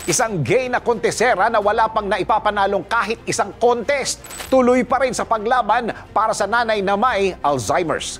Isang gay na kontesera na wala pang naipapanalong kahit isang contest. Tuloy pa rin sa paglaban para sa nanay na may Alzheimer's.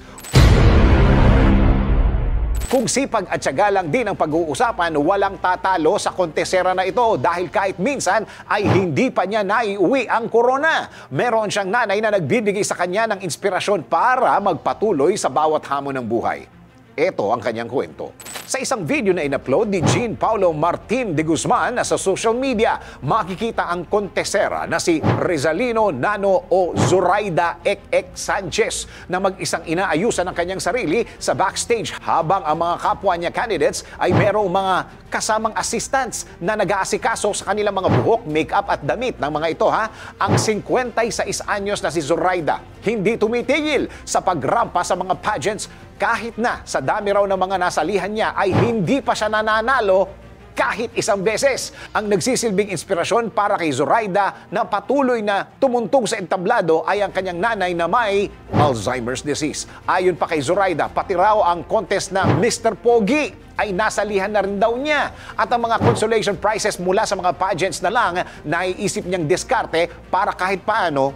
Kung sipag at tiyaga lang din ang pag-uusapan, walang tatalo sa kontesera na ito dahil kahit minsan ay hindi pa niya naiuwi ang corona. Meron siyang nanay na nagbibigay sa kanya ng inspirasyon para magpatuloy sa bawat hamon ng buhay. Ito ang kanyang kwento. Sa isang video na in-upload ni Jean Paulo Martin de Guzman sa social media, makikita ang kontesera na si Rizalino Nano o Zoraida Ek Sanchez na mag-isang inaayusan ang kanyang sarili sa backstage habang ang mga kapwa niya candidates ay merong mga kasamang assistants na nag-aasikaso sa kanilang mga buhok, makeup at damit ng mga ito. Ang 56 anyos na si Zoraida hindi tumitigil sa pagrampa sa mga pageants kahit na sa dami raw ng mga nasalihan niya ay hindi pa siya nananalo kahit isang beses. Ang nagsisilbing inspirasyon para kay Zoraida na patuloy na tumuntong sa entablado ay ang kanyang nanay na may Alzheimer's disease. Ayon pa kay Zoraida, pati raw ang contest na Mr. Pogi ay nasalihan na rin daw niya. At ang mga consolation prizes mula sa mga pageants na lang naiisip niyang diskarte para kahit paano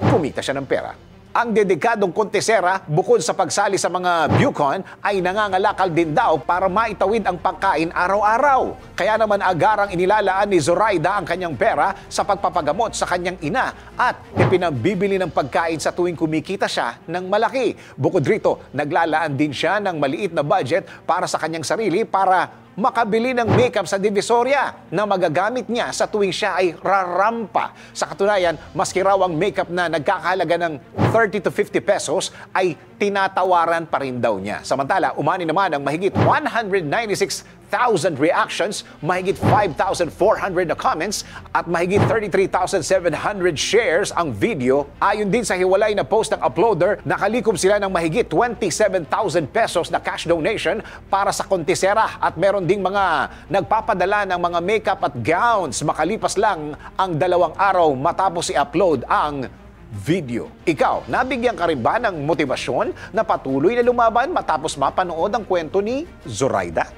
kumita siya ng pera. Ang dedikadong kontesera, bukod sa pagsali sa mga Bucon, ay nangangalakal din daw para maitawid ang pagkain araw-araw. Kaya naman agarang inilalaan ni Zoraida ang kanyang pera sa pagpapagamot sa kanyang ina at ipinambibili ng pagkain sa tuwing kumikita siya ng malaki. Bukod rito, naglalaan din siya ng maliit na budget para sa kanyang sarili para makabili ng makeup sa Divisoria na magagamit niya sa tuwing siya ay rarampa. Sa katunayan, maski raw ang makeup na nagkakahalaga ng 30 to 50 pesos ay tinatawaran pa rin daw niya. Samantala, umani naman ang mahigit 196,000 reactions, mahigit 5,400 na comments at mahigit 33,700 shares ang video. Ayon din sa hiwalay na post ng uploader, nakalikom sila ng mahigit 27,000 pesos na cash donation para sa kontesera at meron ding mga nagpapadala ng mga makeup at gowns makalipas lang ang 2 araw matapos i-upload ang video. Ikaw, nabigyan ka rin ba ng motibasyon na patuloy na lumaban matapos mapanood ang kwento ni Zoraida?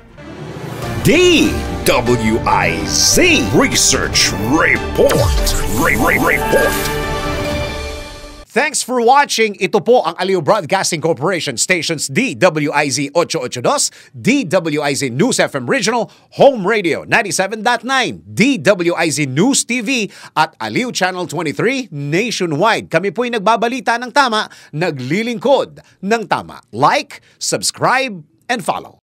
DWIZ Research Report. Report. Thanks for watching. Ito po ang Aliw Broadcasting Corporation stations DWIZ 882, DWIZ News FM Regional, Home Radio 97.9, DWIZ News TV at Aliw Channel 23 nationwide. Kami po'y nagbabalita ng tama, naglilingkod ng tama. Like, subscribe, and follow.